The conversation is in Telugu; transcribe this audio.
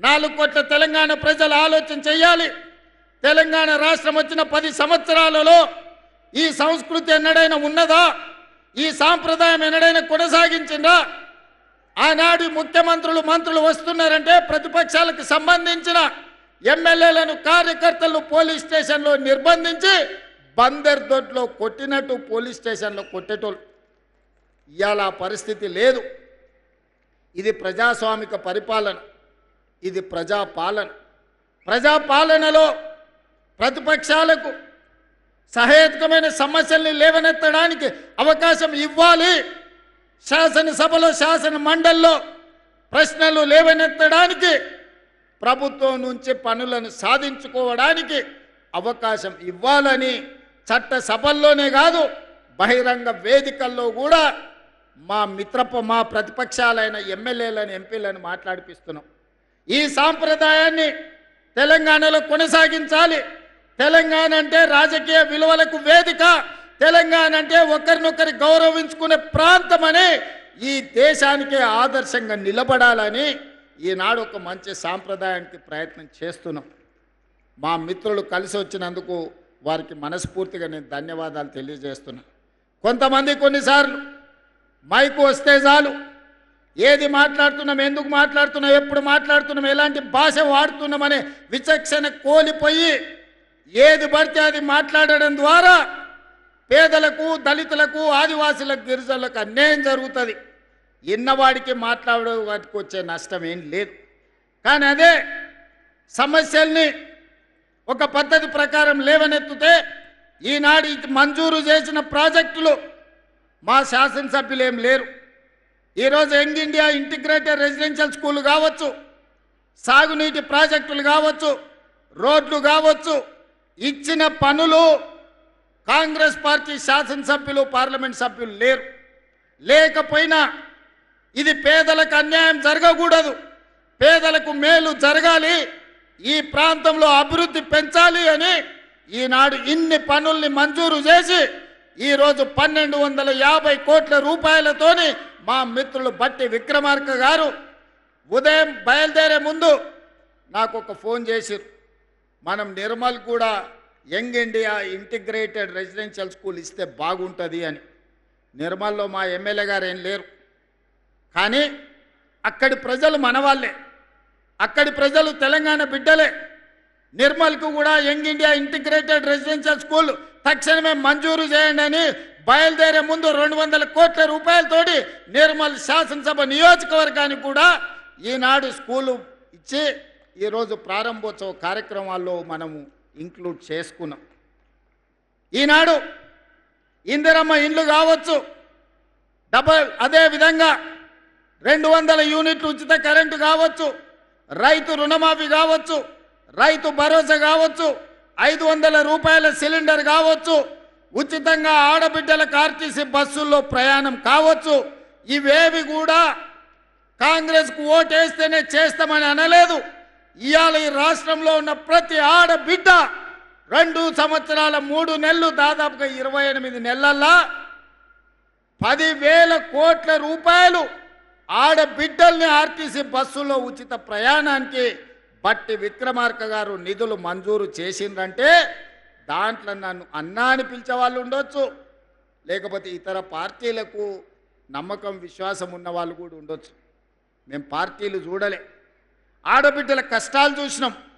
4 కోట్ల తెలంగాణ ప్రజలు ఆలోచన చేయాలి. తెలంగాణ రాష్ట్రం వచ్చిన 10 సంవత్సరాలలో ఈ సంస్కృతి ఎన్నడైనా ఉన్నదా? ఈ సాంప్రదాయం ఎన్నడైనా కొనసాగించిందా? ఆనాడు ముఖ్యమంత్రులు మంత్రులు వస్తున్నారంటే ప్రతిపక్షాలకు సంబంధించిన ఎమ్మెల్యేలను కార్యకర్తలను పోలీస్ స్టేషన్లో నిర్బంధించి బందర్ దొడ్లో కొట్టినట్టు పోలీస్ స్టేషన్లో కొట్టేటోళ్ళు. ఇవాళ పరిస్థితి లేదు. ఇది ప్రజాస్వామిక పరిపాలన, ఇది ప్రజాపాలన. ప్రజాపాలనలో ప్రతిపక్షాలకు సహేతుకమైన సమస్యల్ని లేవనెత్తడానికి అవకాశం ఇవ్వాలి. శాసనసభలో శాసన మండలిలో ప్రశ్నలు లేవనెత్తడానికి, ప్రభుత్వం నుంచి పనులను సాధించుకోవడానికి అవకాశం ఇవ్వాలని చట్ట సభల్లోనే కాదు బహిరంగ వేదికల్లో కూడా మా ప్రతిపక్షాలైన ఎమ్మెల్యేలను ఎంపీలను మాట్లాడిపిస్తున్నాం. ఈ సాంప్రదాయాన్ని తెలంగాణలో కొనసాగించాలి. తెలంగాణ అంటే రాజకీయ విలువలకు వేదిక, తెలంగాణ అంటే ఒకరినొకరి గౌరవించుకునే ప్రాంతమని ఈ దేశానికే ఆదర్శంగా నిలబడాలని ఈనాడు ఒక మంచి సాంప్రదాయానికి ప్రయత్నం చేస్తున్నాం. మా మిత్రులు కలిసి వచ్చినందుకు వారికి మనస్ఫూర్తిగా నేను ధన్యవాదాలు తెలియజేస్తున్నాను. కొంతమంది కొన్నిసార్లు మైకు వస్తే చాలు ఏది మాట్లాడుతున్నాం, ఎందుకు మాట్లాడుతున్నాం, ఎప్పుడు మాట్లాడుతున్నాం, ఎలాంటి భాష వాడుతున్నామనే విచక్షణ కోల్పోయి ఏది పడితే అది మాట్లాడడం ద్వారా పేదలకు, దళితులకు, ఆదివాసులకు, గిరిజనులకు అన్యాయం జరుగుతుంది. ఇన్నవాడికి మాట్లాడే వాటికి వచ్చే నష్టం ఏం లేదు. కానీ అదే సమస్యల్ని ఒక పద్ధతి ప్రకారం లేవనెత్తితే ఈనాడు మంజూరు చేసిన ప్రాజెక్టులు మా శాసనసభ్యులు ఏం లేరు. ఈరోజు young India integrated residential school కావచ్చు, సాగునీటి ప్రాజెక్టులు కావచ్చు, రోడ్లు కావచ్చు, ఇచ్చిన పనులు కాంగ్రెస్ పార్టీ శాసనసభ్యులు, పార్లమెంట్ సభ్యులు లేరు. లేకపోయినా ఇది పేదలకు అన్యాయం జరగకూడదు, పేదలకు మేలు జరగాలి, ఈ ప్రాంతంలో అభివృద్ధి పెంచాలి అని ఈనాడు ఇన్ని పనుల్ని మంజూరు చేసి ఈరోజు 1250 కోట్ల రూపాయలతోని మా మిత్రులు బట్టి విక్రమార్క గారు ఉదయం బయలుదేరే ముందు నాకు ఒక ఫోన్ చేసిరు. మనం నిర్మల్ కూడా young India integrated residential school ఇస్తే బాగుంటుంది అని. నిర్మల్లో మా ఎమ్మెల్యే గారు ఏం లేరు, కానీ అక్కడి ప్రజలు మనవాళ్ళే, అక్కడి ప్రజలు తెలంగాణ బిడ్డలే. నిర్మల్కు కూడా young India integrated residential school తక్షణమే మంజూరు చేయండి అని బయలుదేరే ముందు 200 కోట్ల రూపాయలతోటి నిర్మల్ శాసనసభ నియోజకవర్గానికి కూడా ఈనాడు స్కూలు ఇచ్చి ఈరోజు ప్రారంభోత్సవ కార్యక్రమాల్లో మనము ఇంక్లూడ్ చేసుకున్నాం. ఈనాడు ఇందిరమ్మ ఇండ్లు కావచ్చు, అదేవిధంగా 200 యూనిట్లు ఉచిత కరెంటు కావచ్చు, రైతు రుణమాఫీ కావచ్చు, రైతు భరోసా కావచ్చు, 500 రూపాయల సిలిండర్ కావచ్చు, ఉచితంగా ఆడబిడ్డలకు ఆర్టీసీ బస్సుల్లో ప్రయాణం కావచ్చు. ఇవేవి కూడా కాంగ్రెస్కు ఓటేస్తేనే చేస్తామని అనలేదు. ఇవాళ ఈ రాష్ట్రంలో ఉన్న ప్రతి ఆడబిడ్డ 2 సంవత్సరాల 3 నెలలు దాదాపుగా 28 నెలల్లో 10,000 కోట్ల రూపాయలు ఆడబిడ్డల్ని ఆర్టీసీ బస్సులో ఉచిత ప్రయాణానికి బట్టి విక్రమార్క గారు నిధులు మంజూరు చేసిందంటే దాంట్లో నన్ను అన్నా అని పిలిచే వాళ్ళు ఉండొచ్చు, లేకపోతే ఇతర పార్టీలకు నమ్మకం విశ్వాసం ఉన్న వాళ్ళు కూడా ఉండొచ్చు. మేము పార్టీలు చూడలే, ఆడబిడ్డల కష్టాలు చూసినాం.